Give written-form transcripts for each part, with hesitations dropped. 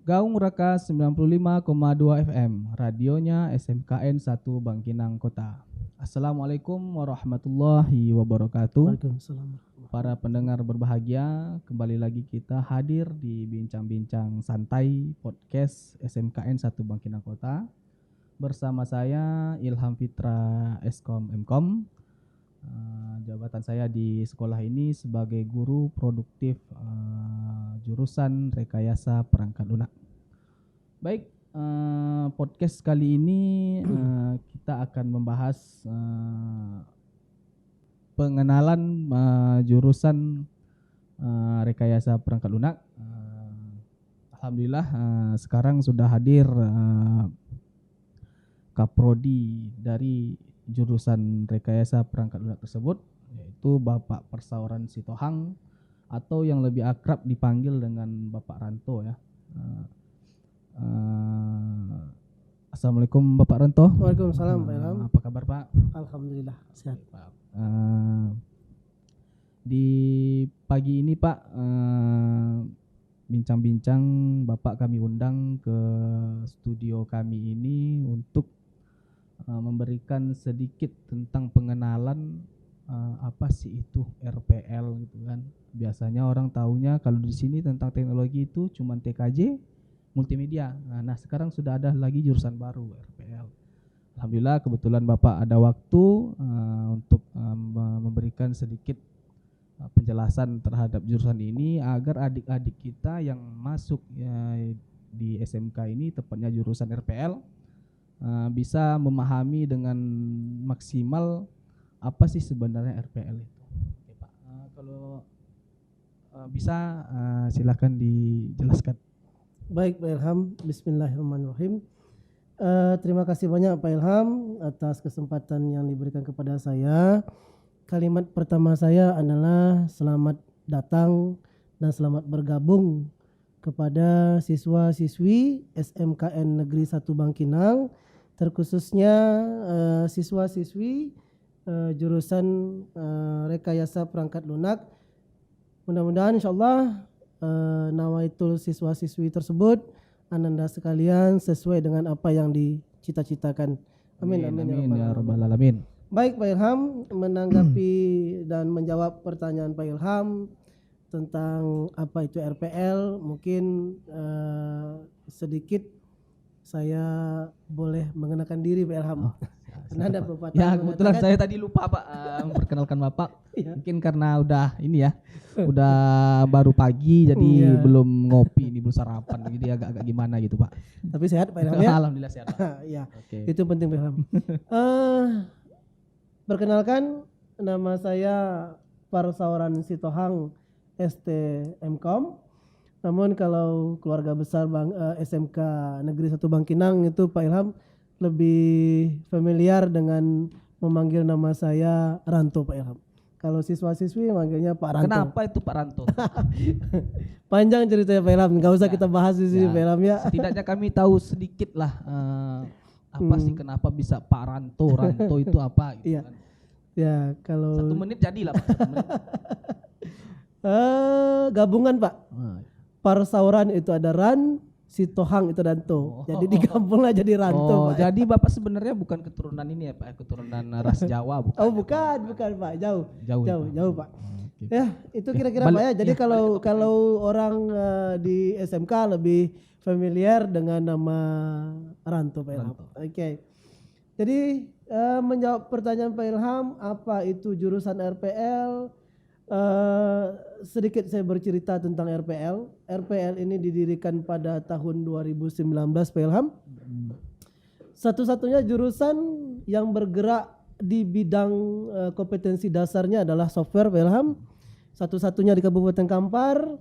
Gaung Raka 95,2 FM, radionya SMKN 1 Bangkinang Kota. Assalamualaikum warahmatullahi wabarakatuh. Waalaikumsalam. Para pendengar berbahagia, kembali lagi kita hadir di Bincang-Bincang Santai Podcast SMKN 1 Bangkinang Kota. Bersama saya Ilham Fitra Eskom Mkom. Jabatan saya di sekolah ini sebagai guru produktif jurusan rekayasa perangkat lunak. Baik, podcast kali ini kita akan membahas pengenalan jurusan rekayasa perangkat lunak. Alhamdulillah sekarang sudah hadir Kaprodi dari jurusan rekayasa perangkat lunak tersebut, yaitu Bapak Persauran Sitohang atau yang lebih akrab dipanggil dengan Bapak Ranto ya. Assalamualaikum Bapak Ranto. Waalaikumsalam Pak Ilham. Apa kabar Pak? Alhamdulillah sehat. Di pagi ini Pak, bincang-bincang Bapak kami undang ke studio kami ini untuk memberikan sedikit tentang pengenalan apa sih itu RPL gitu kan. Biasanya orang taunya kalau di sini tentang teknologi itu cuma TKJ, multimedia. Nah, sekarang sudah ada lagi jurusan baru RPL. Alhamdulillah kebetulan Bapak ada waktu untuk memberikan sedikit penjelasan terhadap jurusan ini agar adik-adik kita yang masuk di SMK ini, tepatnya jurusan RPL, bisa memahami dengan maksimal apa sih sebenarnya RPL itu. Oke, Pak. Kalau bisa silakan dijelaskan. Baik Pak Ilham, bismillahirrahmanirrahim. Terima kasih banyak Pak Ilham atas kesempatan yang diberikan kepada saya. Kalimat pertama saya adalah selamat datang dan selamat bergabung kepada siswa-siswi SMKN Negeri 1 Bangkinang, terkhususnya siswa-siswi jurusan rekayasa perangkat lunak. Mudah-mudahan insyaallah nawaitul siswa-siswi tersebut ananda sekalian sesuai dengan apa yang dicita-citakan. Amin Amin ya rabbal alamin. Baik Pak Ilham, menanggapi dan menjawab pertanyaan Pak Ilham tentang apa itu RPL, mungkin sedikit saya boleh mengenalkan diri Pak Ilham. Karena ada pepatah ya kebetulan saya tadi lupa Pak memperkenalkan Bapak. Ya. Mungkin karena udah ini ya, udah baru pagi jadi belum ngopi, ini belum sarapan, jadi agak-agak gimana gitu Pak. Tapi sehat Pak Ilham ya? Alhamdulillah sehat Pak. Ya, Okay. itu penting Pak Ilham. Perkenalkan, nama saya Persauran Sitohang STMkom. Namun kalau keluarga besar SMK Negeri 1 Bangkinang itu Pak Ilham lebih familiar dengan memanggil nama saya Ranto Pak Ilham. Kalau siswa-siswi manggilnya Pak Ranto. Kenapa itu Pak Ranto? Panjang ceritanya Pak Ilham, nggak usah kita bahas di sini Pak Ilham ya. Setidaknya kami tahu sedikit lah apa sih kenapa bisa Pak Ranto. Ranto itu apa gitu Iya. kan. Ya kalau 1 menit jadilah Pak. 1 menit. Gabungan Pak. Persauran itu ada Ran, Sitohang itu Danto. Jadi digabunglah jadi Ranto Pak. Jadi Bapak sebenarnya bukan keturunan ini ya Pak, keturunan ras Jawa bukan? Oh bukan Pak, jauh Pak. Okay. Ya itu kira-kira Pak ya. Jadi kalau orang di SMK lebih familiar dengan nama Ranto Pak Ilham. Oke. Jadi menjawab pertanyaan Pak Ilham, apa itu jurusan RPL? Sedikit saya bercerita tentang RPL. RPL ini didirikan pada tahun 2019 Pak Ilham. Satu-satunya jurusan yang bergerak di bidang kompetensi dasarnya adalah software Pak Ilham. Satu-satunya di Kabupaten Kampar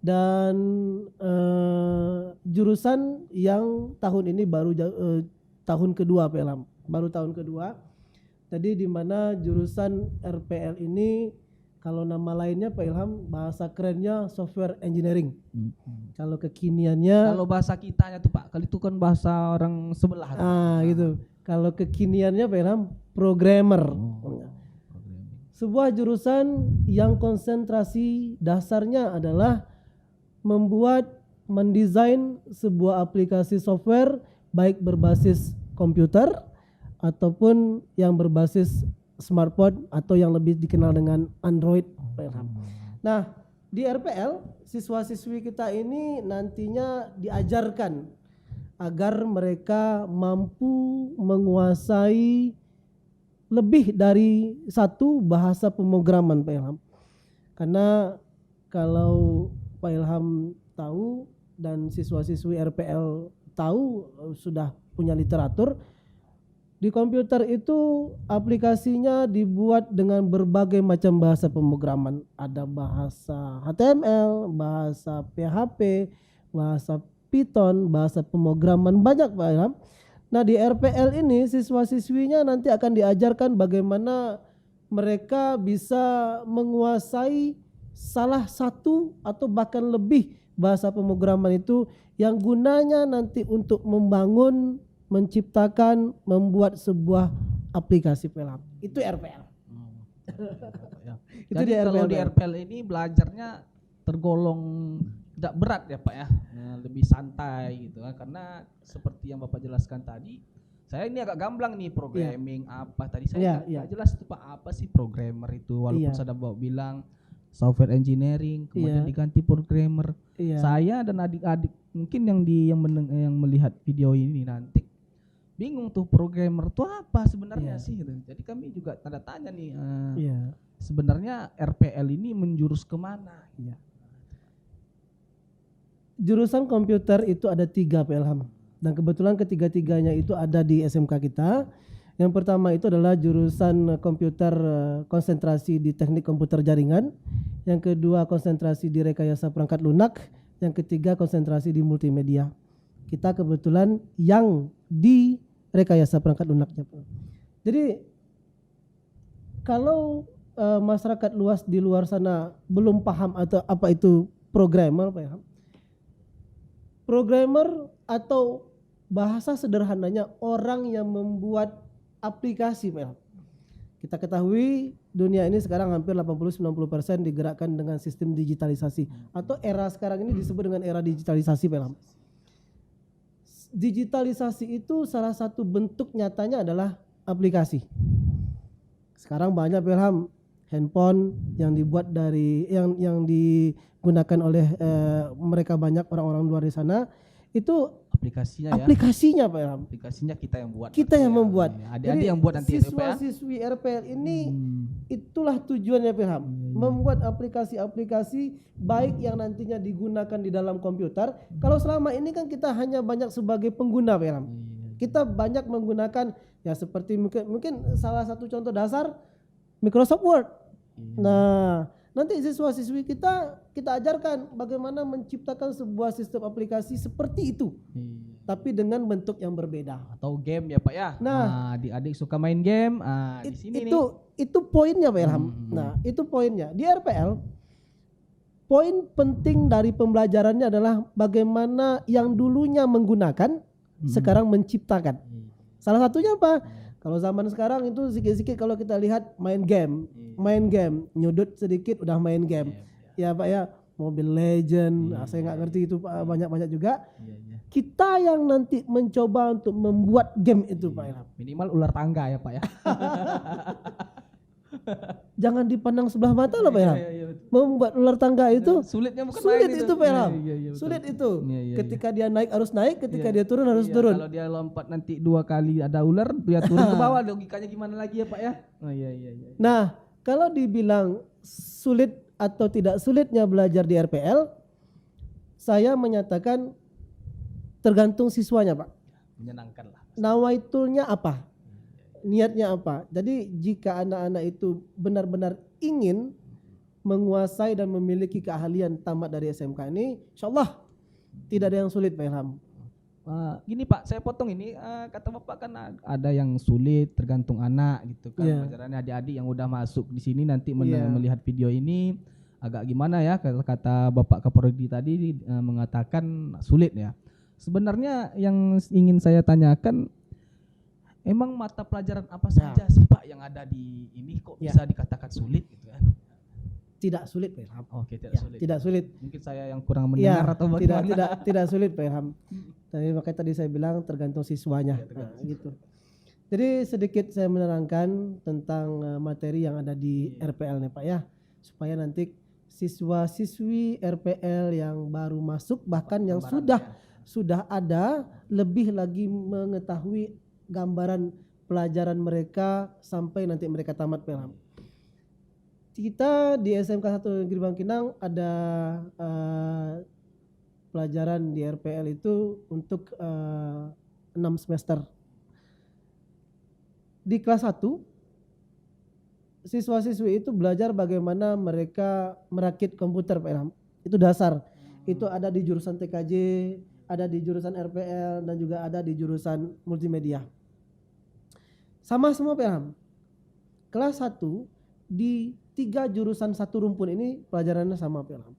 dan jurusan yang tahun ini baru tahun kedua Pak Ilham. Baru tahun kedua. Jadi di mana jurusan RPL ini kalau nama lainnya Pak Ilham, bahasa kerennya software engineering. Kalau kekiniannya, kalau bahasa kitanya tuh Pak, kali itu kan bahasa orang sebelah. Gitu. Kalau kekiniannya Pak Ilham, programmer. Sebuah jurusan yang konsentrasi dasarnya adalah membuat mendesain sebuah aplikasi software baik berbasis komputer ataupun yang berbasis smartphone atau yang lebih dikenal dengan Android, Pak Ilham. Nah, di RPL siswa-siswi kita ini nantinya diajarkan agar mereka mampu menguasai lebih dari satu bahasa pemrograman, Pak Ilham. Karena kalau Pak Ilham tahu dan siswa-siswi RPL tahu, sudah punya literatur, di komputer itu aplikasinya dibuat dengan berbagai macam bahasa pemrograman. Ada bahasa HTML, bahasa PHP, bahasa Python, bahasa pemrograman, banyak Pak Ilham. Nah, di RPL ini siswa-siswinya nanti akan diajarkan bagaimana mereka bisa menguasai salah satu atau bahkan lebih bahasa pemrograman itu yang gunanya nanti untuk membangun, menciptakan, membuat sebuah aplikasi Pak Ilham. Itu RPL. Itu jadi kalau di RPL ini belajarnya tergolong tidak berat ya Pak ya, lebih santai gitu kan, karena seperti yang Bapak jelaskan tadi, saya ini agak gamblang nih programming apa tadi saya nggak jelas itu Pak, apa sih programmer itu, walaupun saya bawa bilang software engineering kemudian diganti programmer. Saya dan adik-adik mungkin yang melihat video ini nanti bingung tuh programmer tuh apa sebenarnya sih gitu. Jadi kami juga tanda tanya nih, sebenarnya RPL ini menjurus kemana? Jurusan komputer itu ada 3 Pak Ilham, dan kebetulan ketiga-tiganya itu ada di SMK kita. Yang pertama itu adalah jurusan komputer konsentrasi di teknik komputer jaringan, yang kedua konsentrasi di rekayasa perangkat lunak, yang ketiga konsentrasi di multimedia. Kita kebetulan yang di rekayasa perangkat lunaknya. Jadi kalau masyarakat luas di luar sana belum paham atau apa itu programmer Pak Ilham, programmer atau bahasa sederhananya orang yang membuat aplikasi Pak Ilham. Kita ketahui dunia ini sekarang hampir 80-90% digerakkan dengan sistem digitalisasi, atau era sekarang ini disebut dengan era digitalisasi Pak Ilham. Digitalisasi itu salah satu bentuk nyatanya adalah aplikasi. Sekarang banyak Pak Ilham handphone yang dibuat dari yang digunakan oleh mereka banyak orang-orang luar di sana, itu aplikasinya Pak Ilham. Aplikasinya kita yang buat. Kita yang membuat. Adik-adik yang buat nanti siswa-siswi RPL ini itulah tujuannya Pak Ilham. Membuat aplikasi-aplikasi baik yang nantinya digunakan di dalam komputer. Kalau selama ini kan kita hanya banyak sebagai pengguna Pak Ilham. Kita banyak menggunakan ya seperti mungkin salah satu contoh dasar Microsoft Word. Nah, nanti siswa-siswi kita ajarkan bagaimana menciptakan sebuah sistem aplikasi seperti itu, tapi dengan bentuk yang berbeda. Atau game ya Pak ya. Nah, adik-adik suka main game. Di sini itu poinnya Pak Ilham. Nah, itu poinnya di RPL. Poin penting dari pembelajarannya adalah bagaimana yang dulunya menggunakan sekarang menciptakan. Salah satunya apa? Kalau zaman sekarang itu sedikit-sedikit kalau kita lihat main game, nyudut sedikit udah main game. Ya Pak ya, Mobile Legend, saya nggak ngerti itu Pak, banyak-banyak juga. Kita yang nanti mencoba untuk membuat game itu Pak Ilham. Minimal ular tangga ya Pak ya. Jangan dipandang sebelah mata loh Pak Ilham. Membuat ular tangga itu sulitnya bukan sulit itu Pak Ilham. Sulit itu. Ketika dia naik harus naik, ketika dia turun harus turun. Kalau dia lompat nanti 2 kali ada ular, dia turun ke bawah, logikanya gimana lagi ya Pak ya? Nah, kalau dibilang sulit atau tidak sulitnya belajar di RPL, saya menyatakan tergantung siswanya Pak. Menyenangkan lah. Nawaitulnya apa? Niatnya apa? Jadi jika anak-anak itu benar-benar ingin menguasai dan memiliki keahlian tamat dari SMK ini, insyaallah tidak ada yang sulit Pak Ilham. Gini Pak, saya potong ini, kata Bapak kan ada yang sulit tergantung anak gitu kan. Pelajarannya adik-adik yang udah masuk di sini nanti melihat video ini agak gimana ya, kata Bapak Kapolri tadi mengatakan sulit ya. Sebenarnya yang ingin saya tanyakan, emang mata pelajaran apa saja sih Pak yang ada di ini kok bisa dikatakan sulit gitu kan? tidak sulit Pak Ilham. Oke, tidak Ya, sulit. tidak sulit. Mungkin saya yang kurang Ya, mendengar atau tidak bagaimana. tidak sulit Pak Ilham. Makanya tadi saya bilang tergantung siswanya. Ya, Gitu. Jadi sedikit saya menerangkan tentang materi yang ada di RPL nih Pak ya, supaya nanti siswa-siswi RPL yang baru masuk bahkan yang sudah ada lebih lagi mengetahui gambaran pelajaran mereka sampai nanti mereka tamat Pak Ilham. Kita di SMK 1 Negeri Bangkinang ada pelajaran di RPL itu untuk 6 semester. Di kelas 1 siswa-siswi itu belajar bagaimana mereka merakit komputer Pak Ilham. Itu dasar. Itu ada di jurusan TKJ, ada di jurusan RPL dan juga ada di jurusan multimedia. Sama semua Pak Ilham. Kelas 1 di 3 jurusan satu rumpun ini pelajarannya sama Pak Ilham.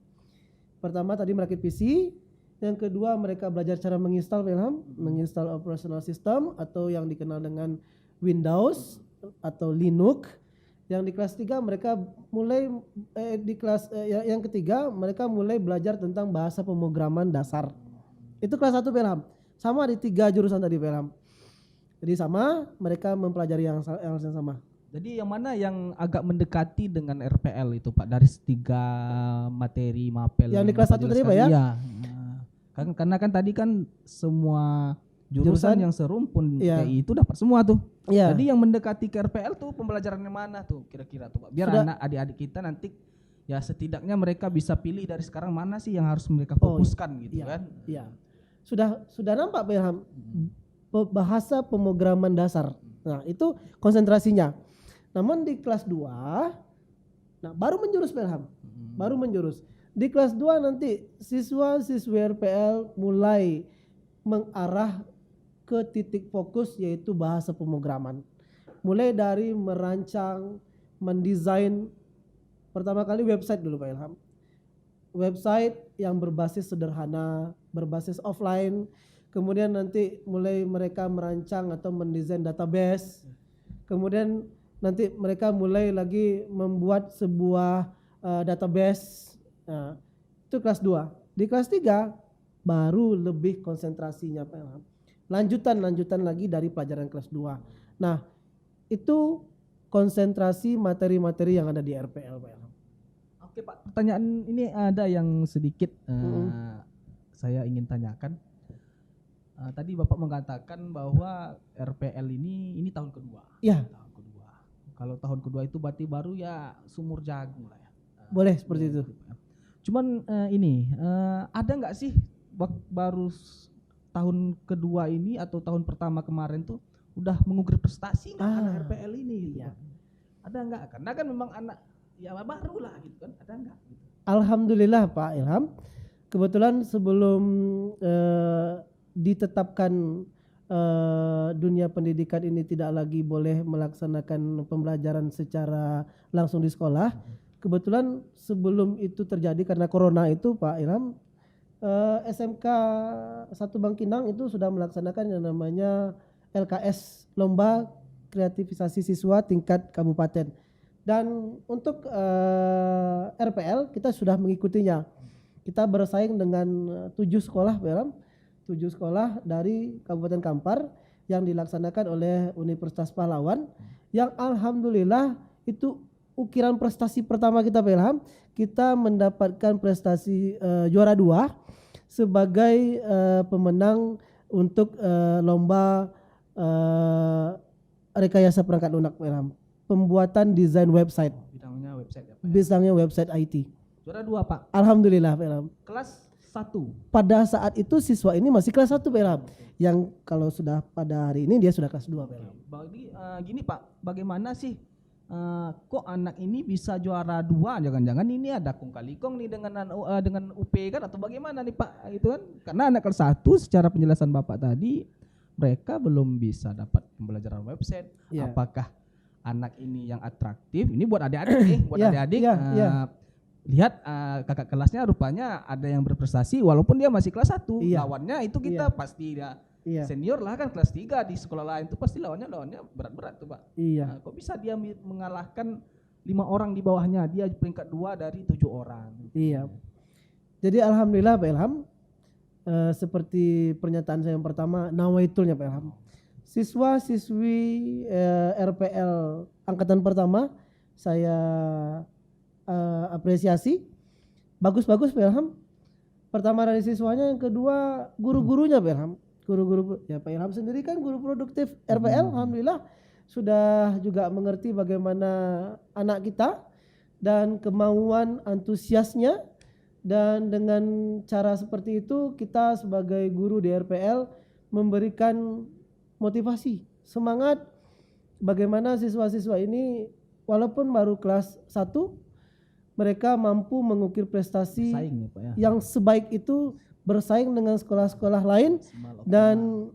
Pertama tadi merakit PC, yang kedua mereka belajar cara menginstal Pak Ilham, menginstal operational system atau yang dikenal dengan Windows atau Linux. Yang di kelas 3 mereka mulai yang ketiga mereka mulai belajar tentang bahasa pemrograman dasar. Itu kelas 1 Pak Ilham. Sama di 3 jurusan tadi Pak Ilham. Jadi sama, mereka mempelajari yang sama. Jadi yang mana yang agak mendekati dengan RPL itu Pak dari 3 materi mapel Yang di kelas 1 tadi Pak ya? Iya. Karena kan tadi kan semua jurusan yang serumpun TI itu dapat semua tuh. Iya. Jadi yang mendekati ke RPL tuh pembelajaran yang mana tuh kira-kira tuh Pak? Biar anak adik-adik kita nanti ya setidaknya mereka bisa pilih dari sekarang mana sih yang harus mereka fokuskan gitu kan. Iya. Sudah nampak Pak Ilham bahasa pemrograman dasar. Nah, itu konsentrasinya. Namun di kelas 2 baru menjurus Pak Ilham. Baru menjurus. Di kelas 2 nanti siswa-siswi RPL mulai mengarah ke titik fokus yaitu bahasa pemrograman. Mulai dari merancang, mendesain pertama kali website dulu Pak Ilham. Website yang berbasis sederhana, berbasis offline. Kemudian nanti mulai mereka merancang atau mendesain database. Kemudian nanti mereka mulai lagi membuat sebuah database. Nah, itu kelas 2. Di kelas 3 baru lebih konsentrasinya Pak Ilham. Lanjutan lagi dari pelajaran kelas 2. Nah, itu konsentrasi materi-materi yang ada di RPL Pak Ilham. Oke Pak, pertanyaan ini ada yang sedikit saya ingin tanyakan. Tadi Bapak mengatakan bahwa RPL ini tahun kedua. Iya. Tahun kedua. Kalau tahun kedua itu berarti baru ya sumur jagung lah ya. Boleh seperti itu. Cuman ada nggak sih baru tahun kedua ini atau tahun pertama kemarin tuh udah mengukir prestasi nggak anak RPL ini? Gitu. Iya. Ada nggak? Karena kan memang anak ya baru lah gitu kan. Ada nggak? Gitu. Alhamdulillah Pak Ilham. Kebetulan sebelum ditetapkan dunia pendidikan ini tidak lagi boleh melaksanakan pembelajaran secara langsung di sekolah. Kebetulan sebelum itu terjadi karena corona itu Pak Ilham, SMK 1 Bangkinang itu sudah melaksanakan yang namanya LKS, Lomba Kreativisasi Siswa Tingkat Kabupaten. Dan untuk RPL kita sudah mengikutinya. Kita bersaing dengan 7 sekolah Pak Ilham, 7 sekolah dari Kabupaten Kampar yang dilaksanakan oleh Universitas Pahlawan, yang alhamdulillah itu ukiran prestasi pertama kita Pak Ilham. Kita mendapatkan prestasi juara 2 sebagai pemenang untuk lomba rekayasa perangkat lunak Pak Ilham. Pembuatan desain website. Bidangnya website ya Pak? Bidangnya website IT. Juara 2 Pak? Alhamdulillah Pak Ilham. Kelas 1? Pada saat itu siswa ini masih kelas 1 Pak Ilham. Yang kalau sudah pada hari ini dia sudah kelas 2 Pak Ilham. Gini Pak, bagaimana sih kok anak ini bisa juara 2? Jangan-jangan ini ada kong kali kong nih dengan UP kan atau bagaimana nih Pak? Itu kan karena anak kelas 1 secara penjelasan Bapak tadi mereka belum bisa dapat pembelajaran website. Yeah. Apakah anak ini yang atraktif? Ini buat adik-adik nih, buat adik-adik. Lihat kakak kelasnya rupanya ada yang berprestasi walaupun dia masih kelas 1. Lawannya itu kita pasti senior lah kan, kelas 3 di sekolah lain itu pasti lawannya berat-berat tuh Pak. Iya. Kok bisa dia mengalahkan 5 orang di bawahnya, dia peringkat 2 dari 7 orang. Iya. Jadi alhamdulillah Pak Ilham, seperti pernyataan saya yang pertama, nawaitulnya Pak Ilham. Siswa-siswi RPL angkatan pertama saya apresiasi, bagus-bagus Pak Ilham. Pertama dari siswanya, yang kedua guru-gurunya Pak Ilham. Guru-guru ya Pak Ilham sendiri kan guru produktif RPL, alhamdulillah sudah juga mengerti bagaimana anak kita dan kemauan antusiasnya, dan dengan cara seperti itu kita sebagai guru di RPL memberikan motivasi, semangat bagaimana siswa-siswa ini walaupun baru kelas 1 mereka mampu mengukir prestasi Saing ya Pak ya. yang sebaik itu, bersaing dengan sekolah-sekolah lain, dan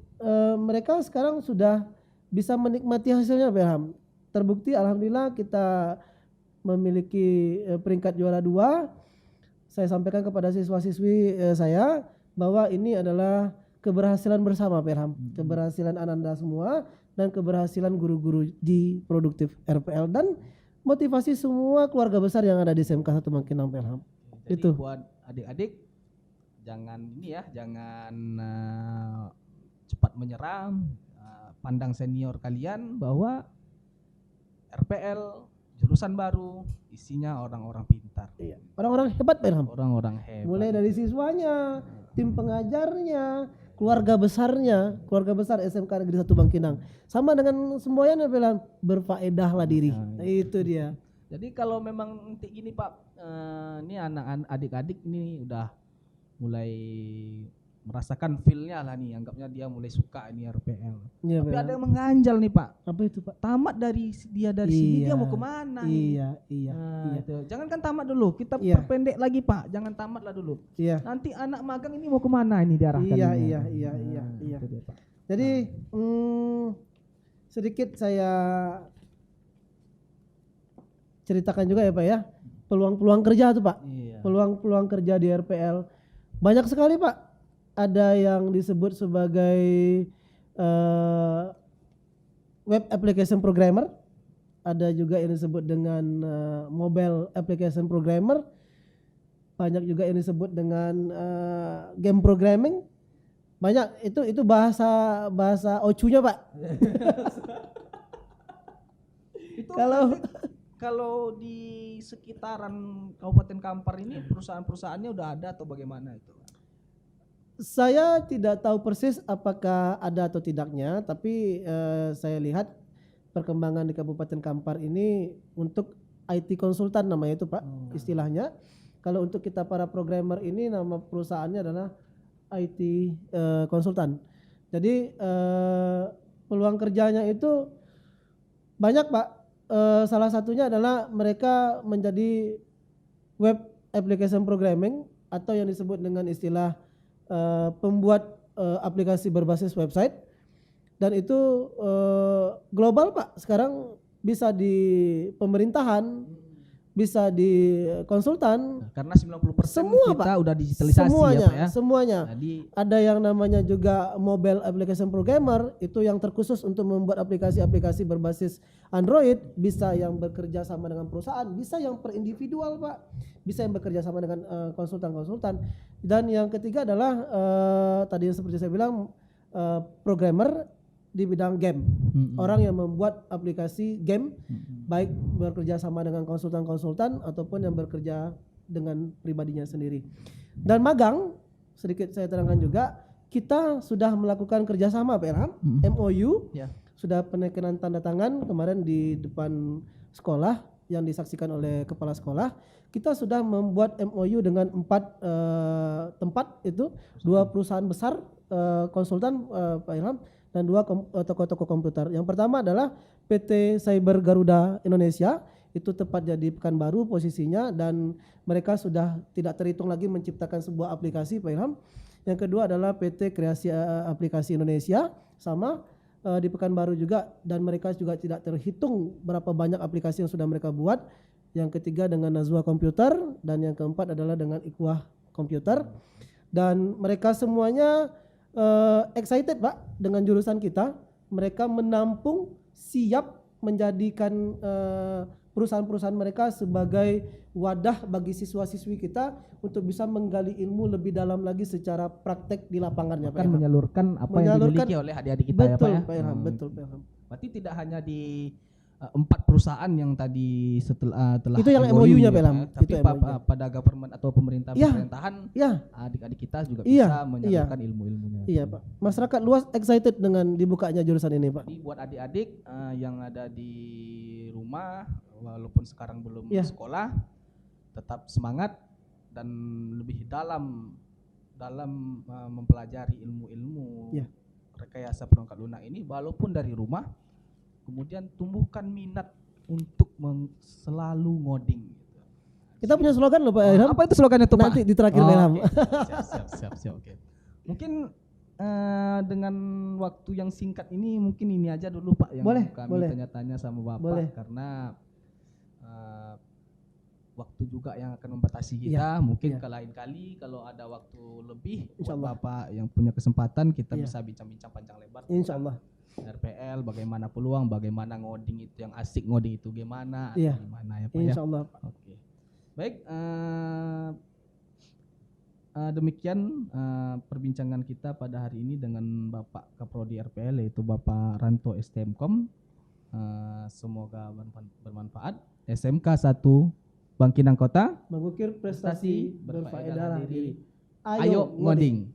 mereka sekarang sudah bisa menikmati hasilnya Pak Ilham. Terbukti alhamdulillah kita memiliki peringkat juara 2. Saya sampaikan kepada siswa-siswi saya bahwa ini adalah keberhasilan bersama Pak Ilham, keberhasilan Ananda semua dan keberhasilan guru-guru di produktif RPL dan motivasi semua keluarga besar yang ada di SMK 1 Bangkinang Pak Ilham. Jadi Itu buat adik-adik jangan ini ya, jangan cepat menyerah, pandang senior kalian bahwa RPL jurusan baru isinya orang-orang pintar. iya, orang-orang hebat Pak Ilham. Orang-orang hebat. Mulai dari siswanya, tim pengajarnya, keluarga besar SMK Negeri 1 Bangkinang. Sama dengan semboyan Pak Ilham, berfaedahlah diri. Nah, Itu dia. Jadi kalau memang nanti gini Pak, ini adik-adik ini udah mulai merasakan feel-nya lah nih, anggapnya dia mulai suka ini RPL. Iya, Tapi Pak ada Ilham. yang mengganjal nih Pak. Apa itu Pak? Tamat dari sini Iya. dia mau kemana nih? Iya. Nah, itu. Jangan kan tamat dulu, kita Iya. perpendek lagi Pak. Jangan tamat lah dulu. Iya. Nanti anak magang ini mau kemana ini diarahkan? Iya, ini? iya. Itu dia, Pak. Jadi sedikit saya ceritakan juga ya Pak ya, peluang-peluang kerja tuh Pak. Iya. Peluang-peluang kerja di RPL banyak sekali Pak. Ada yang disebut sebagai web application programmer, ada juga yang disebut dengan mobile application programmer, banyak juga yang disebut dengan game programming. Banyak, itu bahasa ocunya Pak. Itu Kalau kalau di sekitaran Kabupaten Kampar ini perusahaan-perusahaannya udah ada atau bagaimana itu? saya tidak tahu persis apakah ada atau tidaknya, tapi saya lihat perkembangan di Kabupaten Kampar ini untuk IT konsultan namanya itu Pak, istilahnya. Kalau untuk kita para programmer ini nama perusahaannya adalah IT konsultan. Jadi peluang kerjanya itu banyak Pak. Salah satunya adalah mereka menjadi web application programming atau yang disebut dengan istilah pembuat aplikasi berbasis website, dan itu global Pak. Sekarang bisa di pemerintahan, bisa di konsultan, Karena 90% semua kita Pak, udah digitalisasi semuanya, ya Pak ya. semuanya. Jadi Ada yang namanya juga mobile application programmer, itu yang terkhusus untuk membuat aplikasi-aplikasi berbasis Android, bisa yang bekerja sama dengan perusahaan, bisa yang per individual Pak, bisa yang bekerja sama dengan konsultan-konsultan. Dan yang ketiga adalah tadi yang seperti saya bilang programmer di bidang game. Orang yang membuat aplikasi game, baik bekerja sama dengan konsultan-konsultan ataupun yang bekerja dengan pribadinya sendiri. Dan magang, sedikit saya terangkan juga, kita sudah melakukan kerjasama Pak Ilham, MOU, ya. sudah penekanan tanda tangan kemarin di depan sekolah yang disaksikan oleh kepala sekolah. Kita sudah membuat MOU dengan 4 tempat, itu 2 perusahaan besar konsultan Pak Ilham, dan 2 toko-toko komputer. Yang pertama adalah PT Cyber Garuda Indonesia, itu tepatnya di Pekanbaru posisinya, dan mereka sudah tidak terhitung lagi menciptakan sebuah aplikasi Pak Ilham. Yang kedua adalah PT Kreasi Aplikasi Indonesia, sama di Pekanbaru juga, dan mereka juga tidak terhitung berapa banyak aplikasi yang sudah mereka buat. Yang ketiga dengan Nazwa Komputer, dan yang keempat adalah dengan Ikhwah Komputer. Dan mereka semuanya excited Pak dengan jurusan kita. Mereka menampung, siap menjadikan perusahaan-perusahaan mereka sebagai wadah bagi siswa-siswi kita untuk bisa menggali ilmu lebih dalam lagi secara praktek di lapangannya, Pak Kan Ilham. menyalurkan apa yang Menyalurkan- dimiliki oleh adik-adik kita ya Pak Betul, ya. Pak Ilham, betul, Pak Ilham. Berarti tidak hanya di 4 perusahaan yang tadi telah Itu yang MOU-nya, Pak Ilham. Tapi Itu MOU-nya. pada government atau pemerintahan Ya, adik-adik kita juga Iya, bisa menyalurkan ilmu-ilmunya. iya Pak. Masyarakat luas excited dengan dibukanya jurusan ini, Pak. Jadi buat adik-adik yang ada di rumah walaupun sekarang belum Iya. sekolah, tetap semangat dan lebih dalam mempelajari ilmu-ilmu Iya. rekayasa perangkat lunak ini walaupun dari rumah, kemudian tumbuhkan minat untuk selalu ngoding. Kita punya slogan loh Pak Ilham. Apa itu slogannya tuh Pak? Nanti di terakhir Pak Ilham. Oke. Siap. Oke. Mungkin dengan waktu yang singkat ini mungkin ini aja dulu Pak yang Boleh, kami boleh. tanya-tanya sama Bapak Boleh. karena waktu juga yang akan membatasi kita. Mungkin iya. lain kali kalau ada waktu lebih buat Insyaallah. Bapak yang punya kesempatan kita Iya. bisa bincang-bincang panjang lebar. Insya Allah. RPL, bagaimana peluang, bagaimana ngoding itu yang asik, ngoding itu gimana, Iya. gimana ya Pak ya. Insya Allah Pak. Oke. Baik, demikian perbincangan kita pada hari ini dengan Bapak Kaprodi RPL yaitu Bapak Ranto STMkom. Semoga bermanfaat. SMK 1 Bangkinang Kota. Mengukir prestasi berfaedah diri. Ayo ngoding.